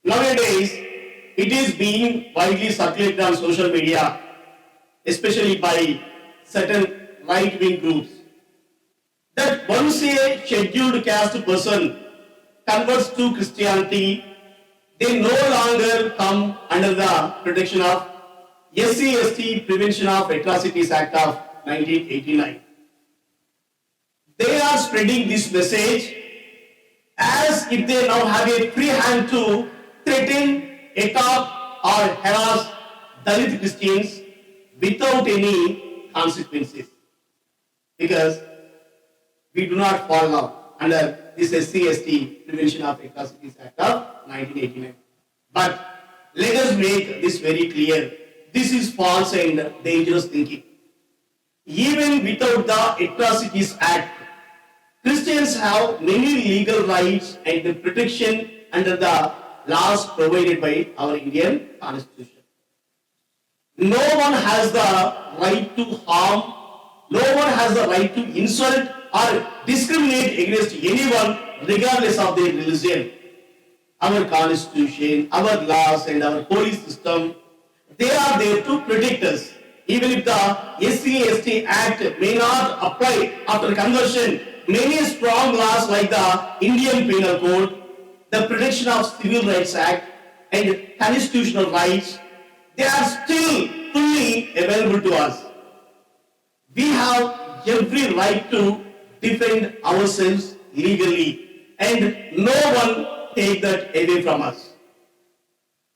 Nowadays, it is being widely circulated on social media, especially by certain right-wing groups, that once a scheduled caste person converts to Christianity, they no longer come under the protection of SC/ST Prevention of Atrocities Act of 1989. They are spreading this message as if they now have a free hand to threaten, attack, or harass Dalit Christians without any consequences. Because we do not fall now under this SC/ST Prevention of Atrocities Act of 1989. But let us make this very clear. This is false and dangerous thinking. Even without the Atrocities Act, Christians have many legal rights and protection under the laws provided by our Indian Constitution. No one has the right to harm, no one has the right to insult or discriminate against anyone regardless of their religion. Our Constitution, our laws and our police system, they are there to protect us. Even if the SC/ST Act may not apply after conversion, many strong laws like the Indian Penal Code, the Protection of Civil Rights Act, and constitutional rights, they are still fully available to us. We have every right to defend ourselves legally, and no one take that away from us.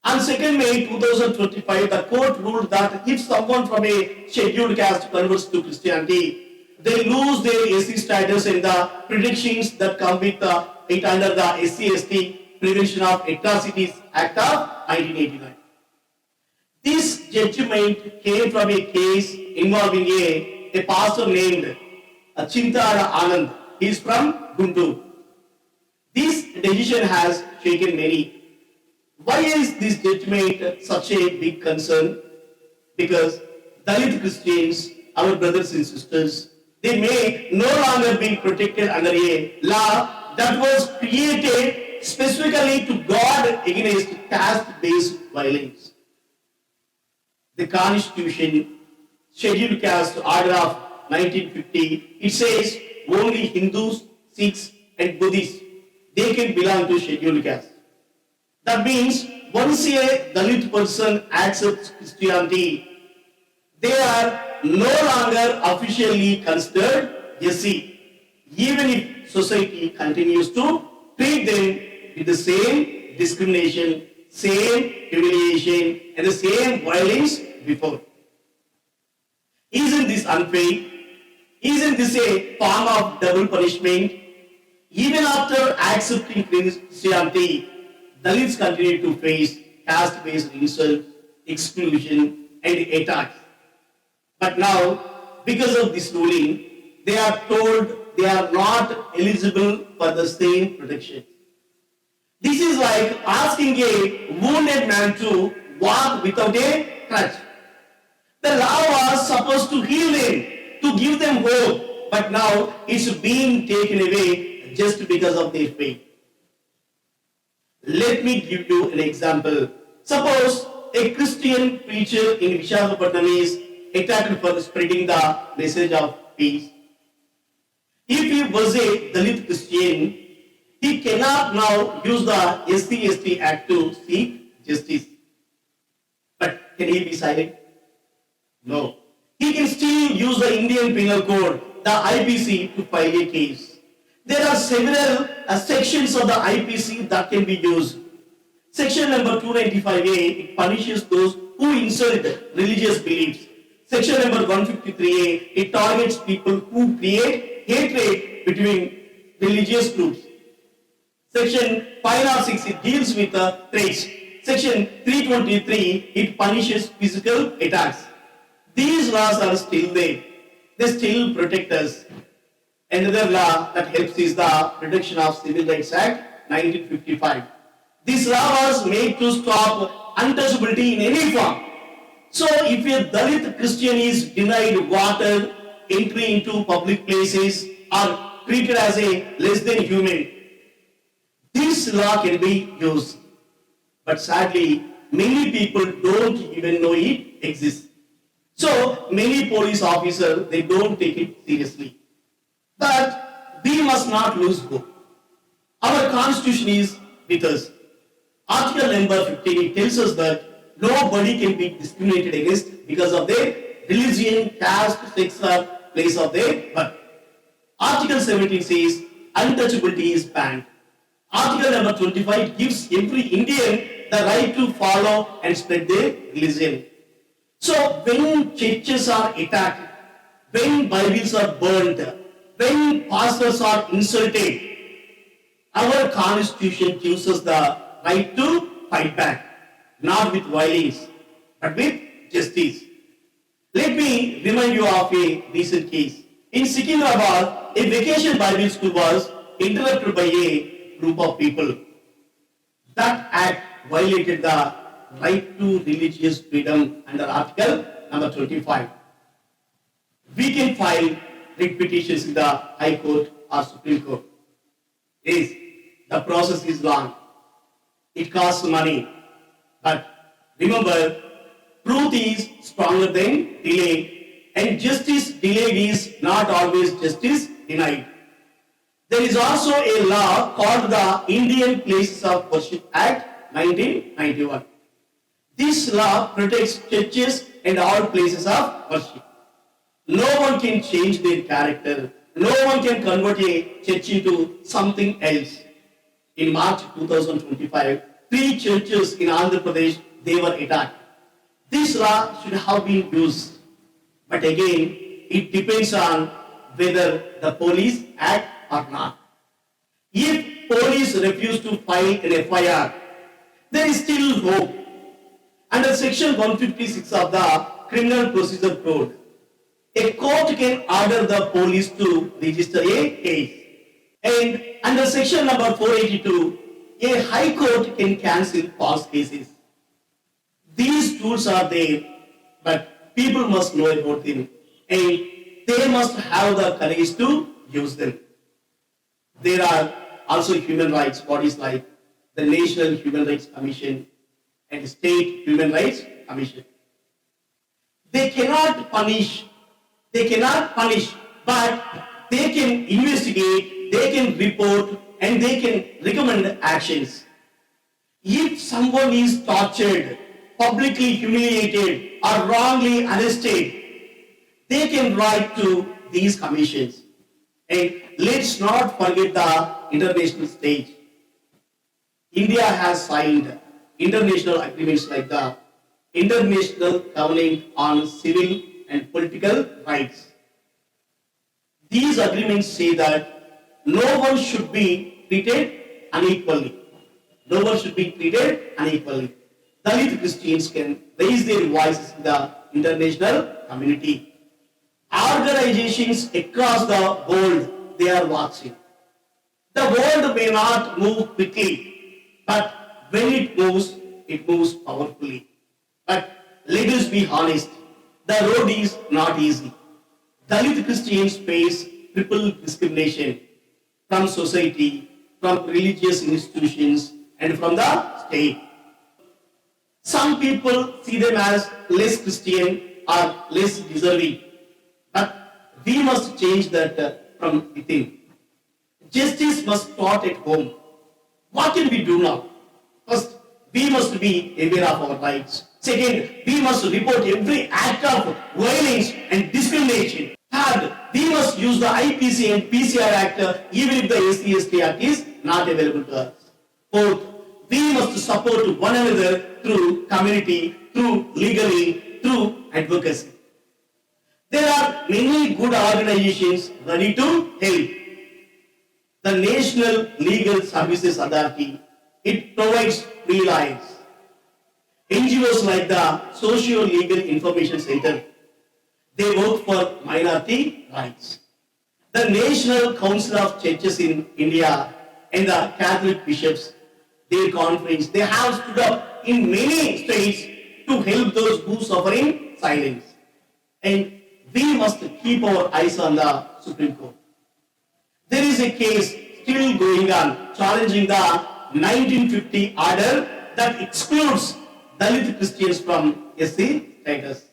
On 2nd May 2025, the court ruled that if someone from a scheduled caste converts to Christianity, they lose their SC status and the protections that come with it under the SC/ST Prevention of Atrocities Act of 1989. This judgment came from a case involving a pastor named Chintara Anand. He is from Guntur. This decision has shaken many. Why is this judgment such a big concern? Because Dalit Christians, our brothers and sisters, they may no longer be protected under a law that was created specifically to guard against caste-based violence. The Constitution, Scheduled Caste Order of 1950, it says only Hindus, Sikhs and Buddhists, they can belong to Scheduled Caste. That means once a Dalit person accepts Christianity, they are no longer officially considered SC, even if society continues to treat them with the same discrimination, same humiliation, and the same violence before. Isn't this unfair? Isn't this a form of double punishment? Even after accepting Christianity, Dalits continue to face caste-based insult, exclusion, and attacks. But now, because of this ruling, they are told they are not eligible for the same protection. This is like asking a wounded man to walk without a crutch. The law was supposed to heal them, to give them hope, but now it's being taken away just because of their faith. Let me give you an example. Suppose a Christian preacher in Visakhapatnam is attacked for spreading the message of peace. If he was a Dalit Christian, he cannot now use the SC/ST Act to seek justice. But can he be silent? No. He can still use the Indian Penal Code, the IPC, to file a case. There are several sections of the IPC that can be used. Section number 295A, it punishes those who insult religious beliefs. Section number 153A, it targets people who create hatred between religious groups. Section 506, it deals with threats. Section 323, it punishes physical attacks. These laws are still there. They still protect us. Another law that helps is the Protection of Civil Rights Act 1955. This law was made to stop untouchability in any form. So if a Dalit Christian is denied water, entry into public places, or treated as a less than human, this law can be used. but sadly, many people don't even know it exists. So many police officers, they don't take it seriously. But we must not lose hope. Our constitution is with us. Article number 15 it tells us that nobody can be discriminated against because of their religion, caste, sex, or place of their birth. Article 17 says untouchability is banned. Article number 25 gives every Indian the right to follow and spread their religion. So when churches are attacked, when Bibles are burnt, when pastors are insulted, our constitution gives us the right to fight back, not with violence, but with justice. Let me remind you of a recent case. In Secunderabad, a vacation Bible school was interrupted by a group of people. That act violated the right to religious freedom under Article number 25. We can file writ petitions in the High Court or Supreme Court. Yes, the process is long. It costs money. But remember, truth is stronger than delay, and justice delayed is not always justice denied. There is also a law called the Indian Places of Worship Act 1991. This law protects churches and all places of worship. No one can change their character. No one can convert a church into something else. In March 2025, 3 churches in Andhra Pradesh, they were attacked. This law should have been used. But again, it depends on whether the police act or not. If police refuse to file an FIR, there is still hope. Under section 156 of the Criminal Procedure Code, a court can order the police to register a case. And under section number 482, a high court can cancel false cases. These tools are there, but people must know about them and they must have the courage to use them. There are also human rights bodies like the National Human Rights Commission and State Human Rights Commission. They cannot punish, but they can investigate, they can report, and they can recommend actions. If someone is tortured, publicly humiliated, or wrongly arrested, they can write to these commissions. And let's not forget the international stage. India has signed international agreements like the International Covenant on Civil and Political Rights. These agreements say that no one should be treated unequally. No one should be treated unequally. Dalit Christians can raise their voices in the international community. Organizations across the world, they are watching. The world may not move quickly, but when it moves powerfully. But let us be honest, the road is not easy. Dalit Christians face triple discrimination from society, from religious institutions, and from the state. Some people see them as less Christian or less deserving. But we must change that from within. Justice must start at home. What can we do now? First, we must be aware of our rights. Second, we must report every act of violence and discrimination. Third, we must use the IPC and PCR Act even if the SC/ST Act is not available to us. Fourth, we must support one another through community, through legally, through advocacy. There are many good organizations ready to help. The National Legal Services Authority, it provides free lines. NGOs like the Socio-Legal Information Center, they work for minority rights. The National Council of Churches in India and the Catholic bishops, their conference, they have stood up in many states to help those who suffer in silence. And we must keep our eyes on the Supreme Court. There is a case still going on challenging the 1950 order that excludes Dalit Christians from SC status.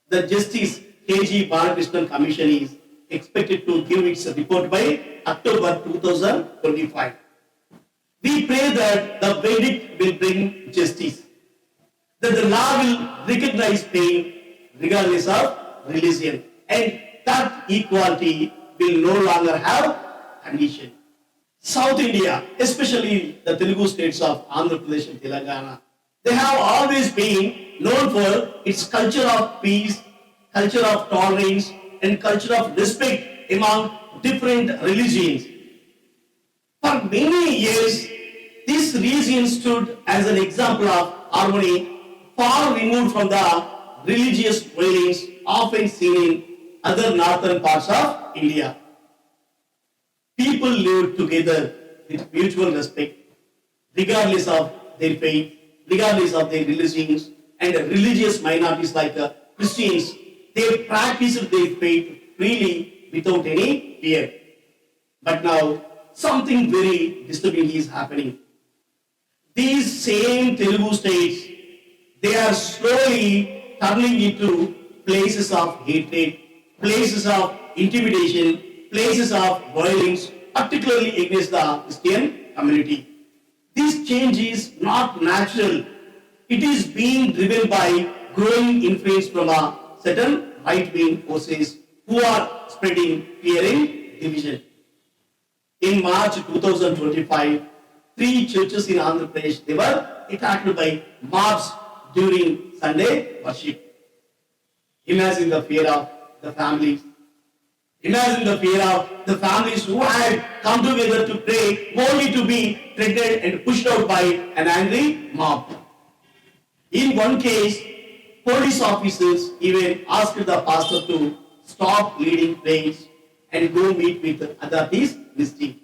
The Justice K.G. Balakrishnan Commission is expected to give its report by October 2025. We pray that the verdict will bring justice, that the law will recognize pain regardless of religion, and that equality will no longer have condition. South India, especially the Telugu states of Andhra Pradesh and Telangana, they have always been known for its culture of peace, culture of tolerance, and culture of respect among different religions. For many years, this region stood as an example of harmony, far removed from the religious violence often seen in other northern parts of India. People lived together with mutual respect, regardless of their faith, regardless of their religions, and religious minorities like Christians, they practiced their faith freely without any fear. But now, something very disturbing is happening. These same Telugu states, they are slowly turning into places of hatred, places of intimidation, places of violence, particularly against the Christian community. This change is not natural. It is being driven by growing influence from a certain right-wing forces who are spreading fear and division. In March 2025, 3 churches in Andhra Pradesh, they were attacked by mobs during Sunday worship. Imagine the fear of the families. Imagine the fear of the families who had come together to pray only to be threatened and pushed out by an angry mob. In one case, police officers even asked the pastor to stop leading prayers and go meet with authorities instead.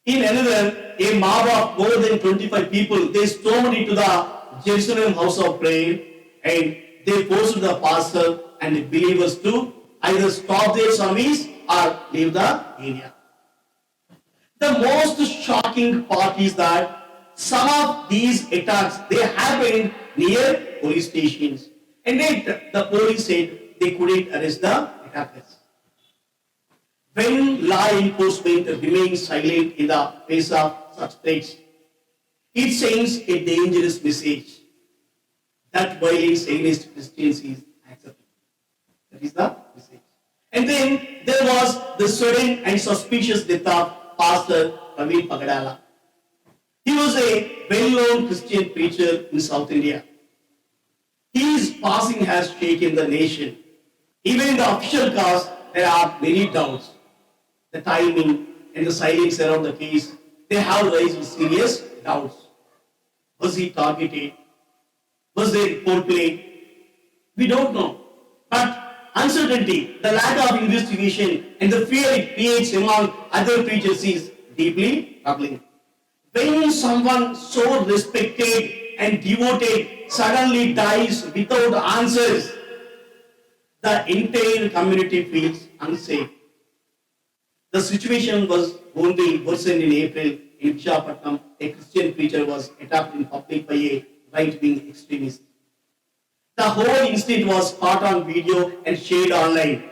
In another, a mob of more than 25 people, they stormed into the Jerusalem house of prayer and they forced the pastor and the believers to either stop their service or leave the area. The most shocking part is that some of these attacks, they happened near police stations, and yet the police said they couldn't arrest the attackers. When law enforcement remains silent in the face of such threats, it sends a dangerous message that violence against Christians is acceptable. That is the message. And then there was the sudden and suspicious death of Pastor Praveen Pagadala. He was a well-known Christian preacher in South India. His passing has shaken the nation. Even in the official cause, there are many doubts. The timing and the silence around the case, they have raised serious doubts. Was he targeted? Was there report played? We don't know. But uncertainty, the lack of investigation, and the fear it creates among other preachers is deeply troubling. When someone so respected and devoted suddenly dies without answers, the entire community feels unsafe. The situation was only worsened in April in Visakhapatnam. A Christian preacher was attacked in public by a right-wing extremist. The whole incident was caught on video and shared online.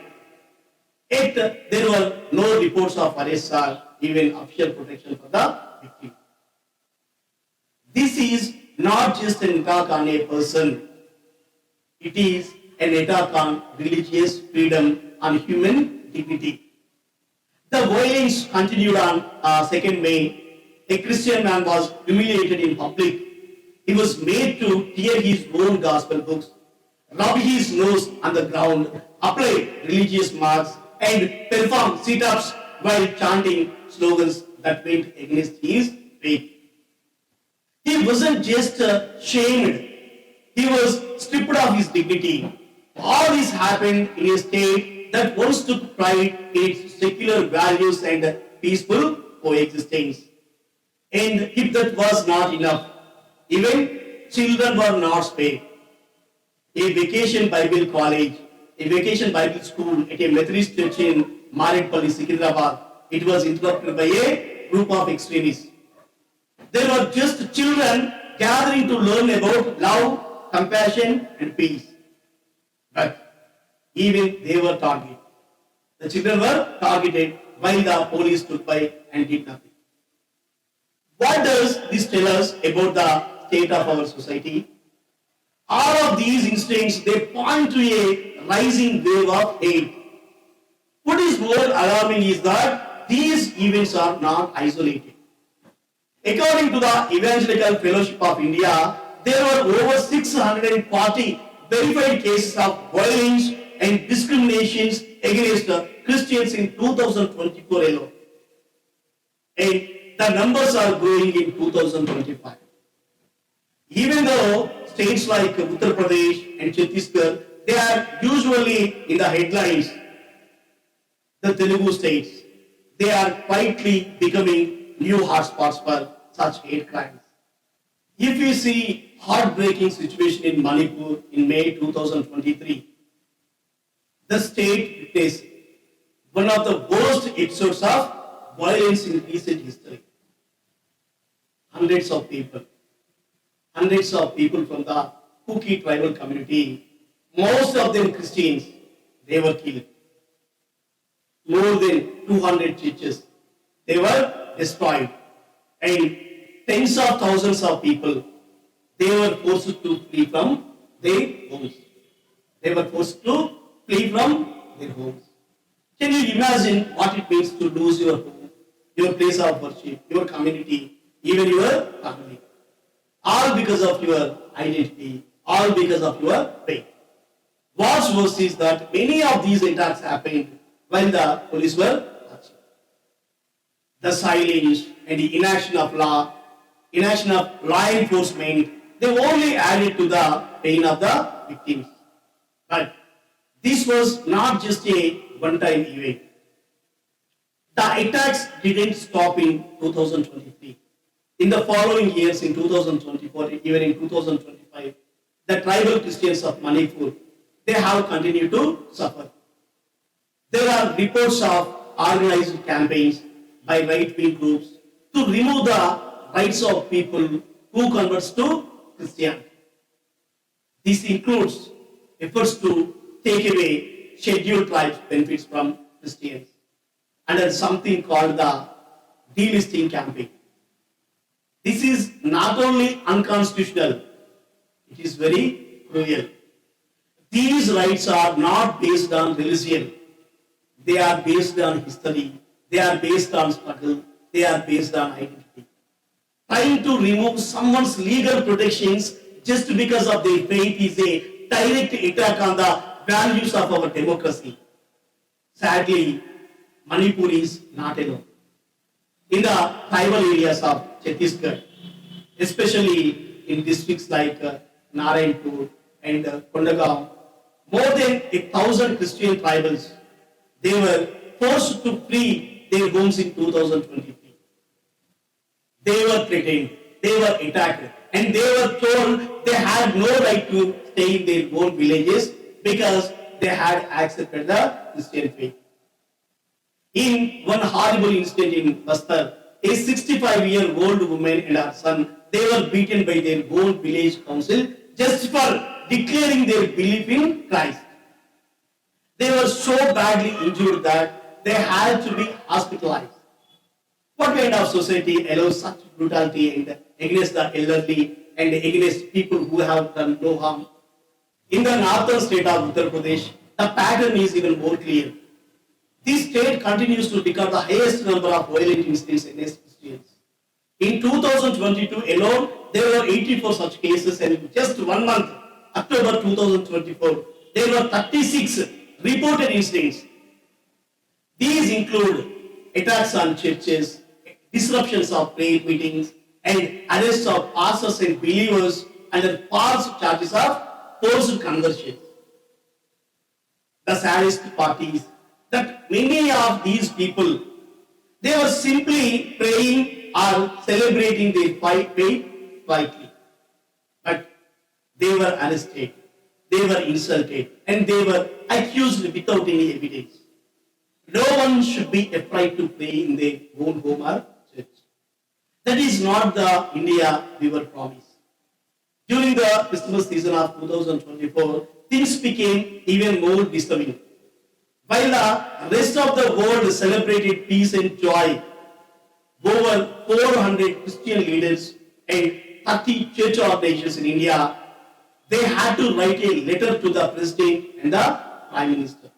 Yet there were no reports of arrests or even official protection for the victim. This is not just an attack on a person. It is an attack on religious freedom, on human dignity. The violence continued on 2nd May. A Christian man was humiliated in public. He was made to tear his own gospel books, rub his nose on the ground, apply religious marks, and perform sit-ups while chanting slogans that went against his faith. He wasn't just shamed, he was stripped of his dignity. All this happened in a state that once took pride in its secular values and peaceful coexistence. And if that was not enough, even children were not spared. A vacation Bible college, a vacation Bible school at a Methodist church in Maredpalli, Secunderabad, it was interrupted by a group of extremists. They were just children gathering to learn about love, compassion, and peace. But even they were targeted. The children were targeted while the police stood by and did nothing. What does this tell us about the state of our society? All of these incidents, they point to a rising wave of hate. What is more alarming is that these events are not isolated. According to the Evangelical Fellowship of India, there were over 640 verified cases of violence and discriminations against Christians in 2024 alone. And the numbers are growing in 2025. Even though states like Uttar Pradesh and Chhattisgarh, they are usually in the headlines, the Telugu states, they are quietly becoming new hotspots for such hate crimes. If you see heartbreaking situation in Manipur in May 2023, the state witnessed one of the worst episodes of violence in recent history. Hundreds of people from the Kuki tribal community, most of them Christians, they were killed. More than 200 churches, they were destroyed. And tens of thousands of people, they were forced to flee from their homes. Can you imagine what it means to lose your home, your place of worship, your community, even your family? All because of your identity, all because of your faith. What's worse is that many of these attacks happened when the police were watching. The silence and the inaction of law enforcement, they only added to the pain of the victims. But this was not just a one-time event. The attacks didn't stop in 2023. In the following years, in 2024, even in 2025, the tribal Christians of Manipur, they have continued to suffer. There are reports of organized campaigns by right-wing groups to remove the rights of people who converts to Christianity. This includes efforts to take away scheduled tribes benefits from Christians under something called the delisting campaign. This is not only unconstitutional, it is very cruel. These rights are not based on religion. They are based on history. They are based on struggle. They are based on identity. Trying to remove someone's legal protections just because of their faith is a direct attack on the values of our democracy. Sadly, Manipur is not alone. In the tribal areas of Chhattisgarh, especially in districts like Narayanpur and Kondagaon, more than 1,000 Christian tribals, they were forced to flee their homes in 2023. They were threatened, they were attacked, and they were told they had no right to stay in their own villages because they had accepted the Christian faith. In one horrible incident in Bastar, a 65-year-old woman and her son, they were beaten by their own village council just for declaring their belief in Christ. They were so badly injured that they had to be hospitalized. What kind of society allows such brutality and against the elderly and against people who have done no harm? In the northern state of Uttar Pradesh, the pattern is even more clear. This state continues to become the highest number of violent incidents against Christians. In 2022 alone, there were 84 such cases, and in just 1 month, October 2024, there were 36 reported incidents. These include attacks on churches, disruptions of prayer meetings, and arrests of pastors and believers under false charges of forced conversion. The saddest part is that many of these people, they were simply praying or celebrating their faith quietly. But they were arrested, they were insulted, and they were accused without any evidence. No one should be afraid to pray in their own home or church. That is not the India we were promised. During the Christmas season of 2024, things became even more disturbing. While the rest of the world celebrated peace and joy, over 400 Christian leaders and 30 church organizations in India, they had to write a letter to the president and the prime minister.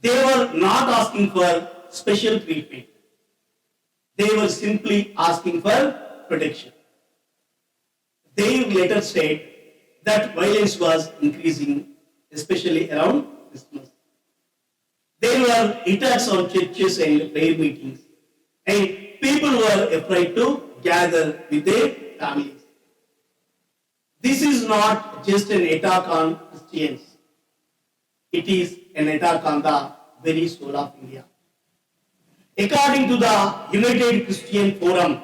They were not asking for special treatment. They were simply asking for protection. Their letter said that violence was increasing, especially around Christmas. There were attacks on churches and prayer meetings, and people were afraid to gather with their families. This is not just an attack on Christians. It is an attack on the very soul of India. According to the United Christian Forum,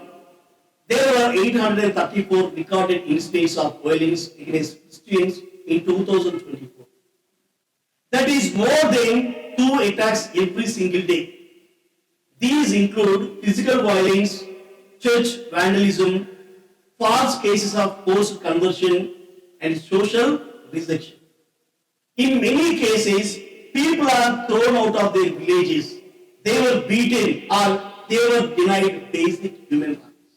there were 834 recorded incidents of violence against Christians in 2024. That is more than 2 attacks every single day. These include physical violence, church vandalism, false cases of forced conversion, and social rejection. In many cases, people are thrown out of their villages. They were beaten or they were denied basic human rights.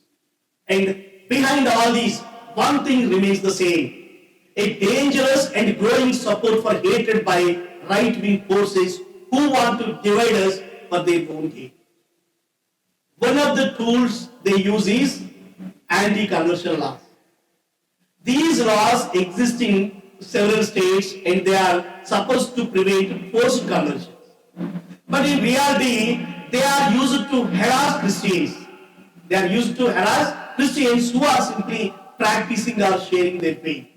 And behind all these, one thing remains the same: a dangerous and growing support for hatred by right-wing forces who want to divide us for their own gain. One of the tools they use is anti-conversion laws. These laws exist in several states and they are supposed to prevent forced conversions. But in reality, they are used to harass Christians. They are used to harass Christians who are simply practicing or sharing their faith.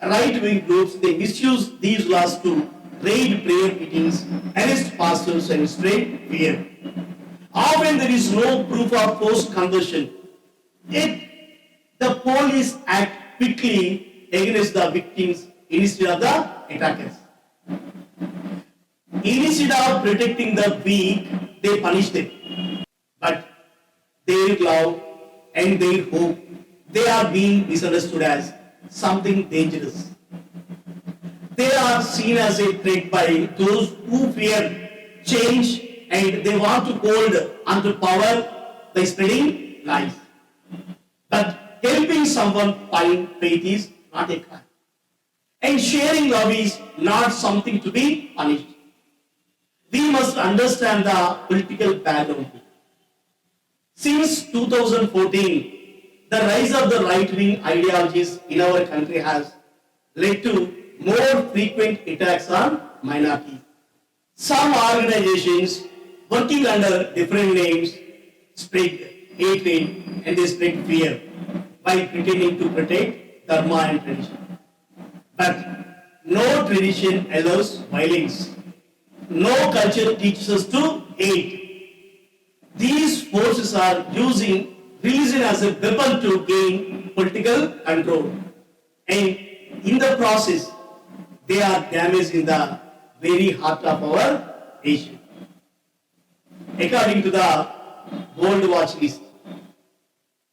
Right-wing groups, they misuse these laws to raid prayer meetings, arrest pastors, and spread fear. Often there is no proof of forced conversion. Yet the police act quickly against the victims instead of the attackers. Instead of protecting the weak, they punish them. But their love and their hope, they are being misunderstood as something dangerous. They are seen as a threat by those who fear change and they want to hold onto power by spreading lies. But helping someone find faith is not a crime. And sharing love is not something to be punished. We must understand the political background. Since 2014, the rise of the right-wing ideologies in our country has led to more frequent attacks on minorities. Some organizations working under different names spread hatred and they spread fear by pretending to protect dharma and tradition. But no tradition allows violence. No culture teaches us to hate. These forces are using religion as a weapon to gain political control. And in the process, they are damaging the very heart of our nation. According to the World Watch list,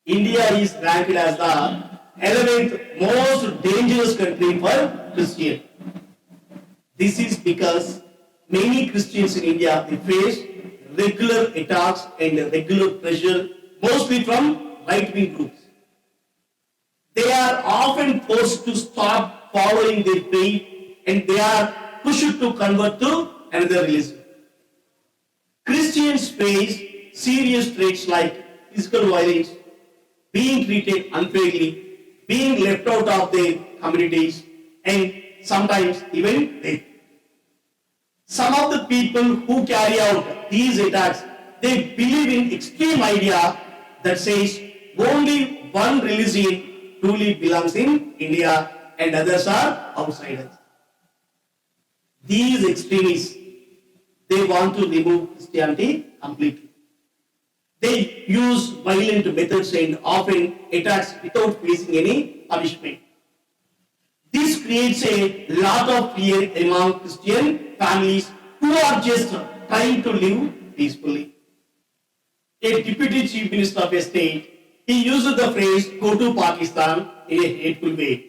India is ranked as the 11th most dangerous country for Christians. This is because many Christians in India they face regular attacks and regular pressure, mostly from right-wing groups. They are often forced to stop following their faith and they are pushed to convert to another religion. Christians face serious threats like physical violence, being treated unfairly, being left out of their communities, and sometimes even death. Some of the people who carry out these attacks, they believe in extreme idea that says only one religion truly belongs in India and others are outsiders. These extremists, they want to remove Christianity completely. They use violent methods and often attacks without facing any punishment. This creates a lot of fear among Christian families who are just trying to live peacefully. a deputy chief minister of a state, he used the phrase go to Pakistan in a hateful way,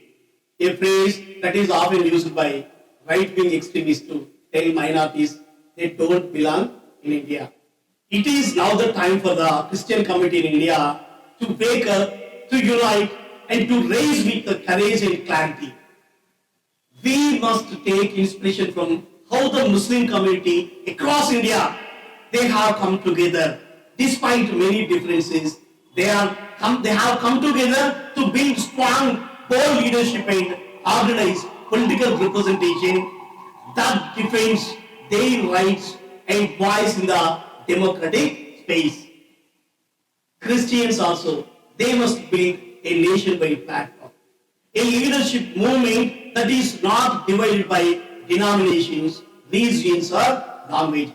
a phrase that is often used by right-wing extremists to tell minorities they don't belong in India. It is now the time for the Christian community in India to wake up, to unite, and to raise with the courage and clarity. We must take inspiration from how the Muslim community across India they have come together. Despite many differences, they have come together to build strong, bold leadership and organize political representation that defends their rights and voice in the democratic space. Christians also, they must build a nation-wide platform, a leadership movement that is not divided by denominations, regions, or languages.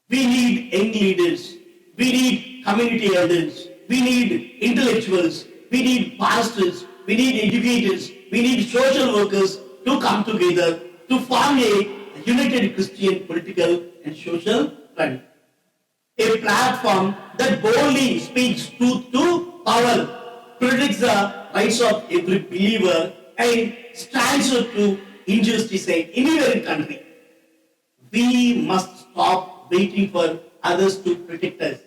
We need young leaders, we need community elders, we need intellectuals, we need pastors, we need educators, we need social workers to come together to form a united Christian political and social front. A platform that boldly speaks truth to power, protects the rights of every believer, and stands up to injustice anywhere in country. We must stop waiting for others to protect us.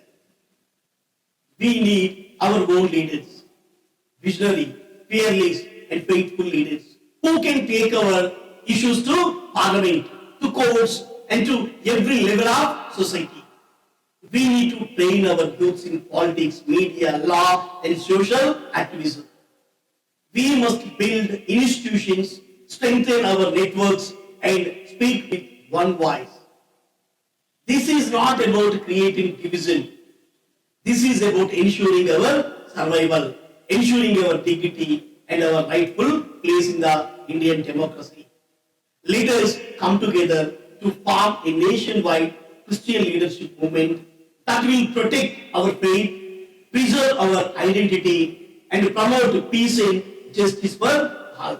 We need our own leaders, visionary, fearless, and faithful leaders who can take our issues to parliament, to courts, and to every level of society. We need to train our youths in politics, media, law, and social activism. We must build institutions, strengthen our networks, and speak with one voice. This is not about creating division. This is about ensuring our survival, ensuring our dignity, and our rightful place in the Indian democracy. Let us come together to form a nationwide Christian leadership movement that will protect our faith, preserve our identity, and promote peace and justice for all.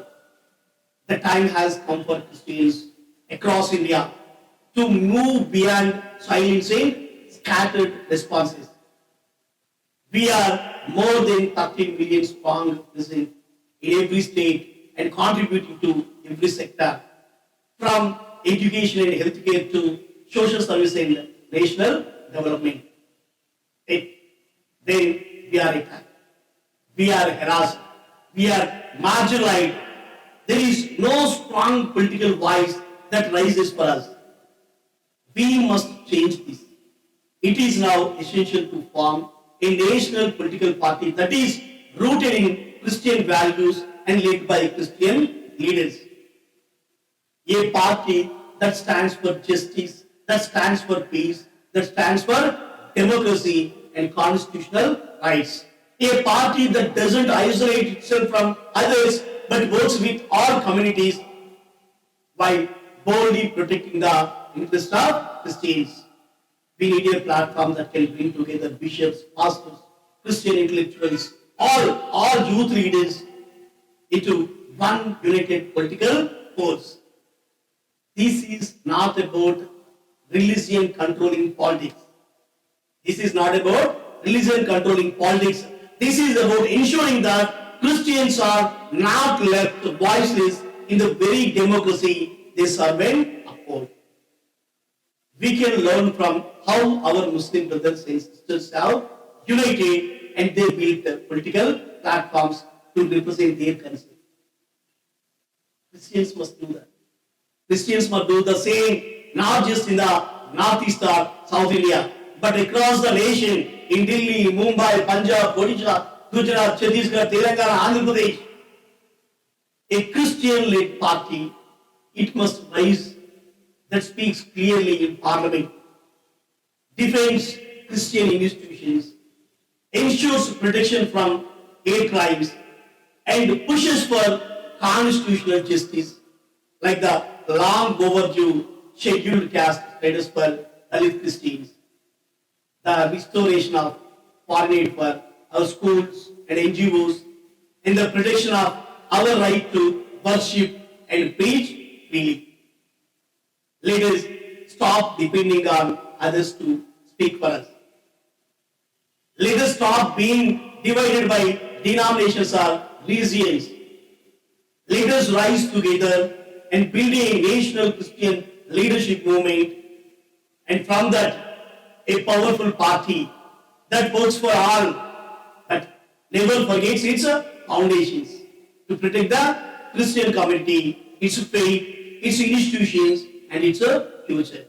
The time has come for Christians across India to move beyond silencing scattered responses. We are more than 13 million strong present in every state and contributing to every sector, from education and healthcare to social service and national development. Then we are attacked, we are harassed, we are marginalized. There is no strong political voice that rises for us. We must change this. It is now essential to form a national political party that is rooted in Christian values and led by Christian leaders. A party that stands for justice, that stands for peace, that stands for democracy and constitutional rights. A party that doesn't isolate itself from others but works with all communities while boldly protecting the interests of Christians. We need a platform that can bring together bishops, pastors, Christian intellectuals, all youth leaders into one united political force. This is not about religion controlling politics. This is not about religion controlling politics. This is about ensuring that Christians are not left voiceless in the very democracy they serve and uphold. We can learn from how our Muslim brothers and sisters have united and they built political platforms to represent their concerns. Christians must do that. Christians must do the same, not just in the northeast or South India, but across the nation, in Delhi, Mumbai, Punjab, Odisha, Gujarat, Chhattisgarh, Telangana, Andhra Pradesh. A Christian-led party, it must rise that speaks clearly in parliament, defends Christian institutions, ensures protection from hate crimes, and pushes for constitutional justice, like the long overdue scheduled caste status for Dalit Christians, the restoration of foreign aid for our schools and NGOs, and the protection of our right to worship and preach freely. Let us stop depending on others to speak for us. Let us stop being divided by denominations or regions. Let us rise together and build a national Christian leadership movement, and from that, a powerful party that works for all, but never forgets its foundations to protect the Christian community, its faith, its institutions, and its future.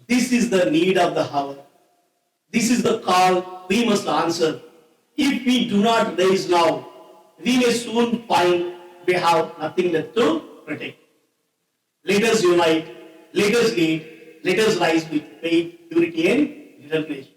This is the need of the hour. This is the call we must answer. If we do not raise now, we may soon find we have nothing left to protect. Let us unite, let us lead, let us rise with faith, unity, and determination.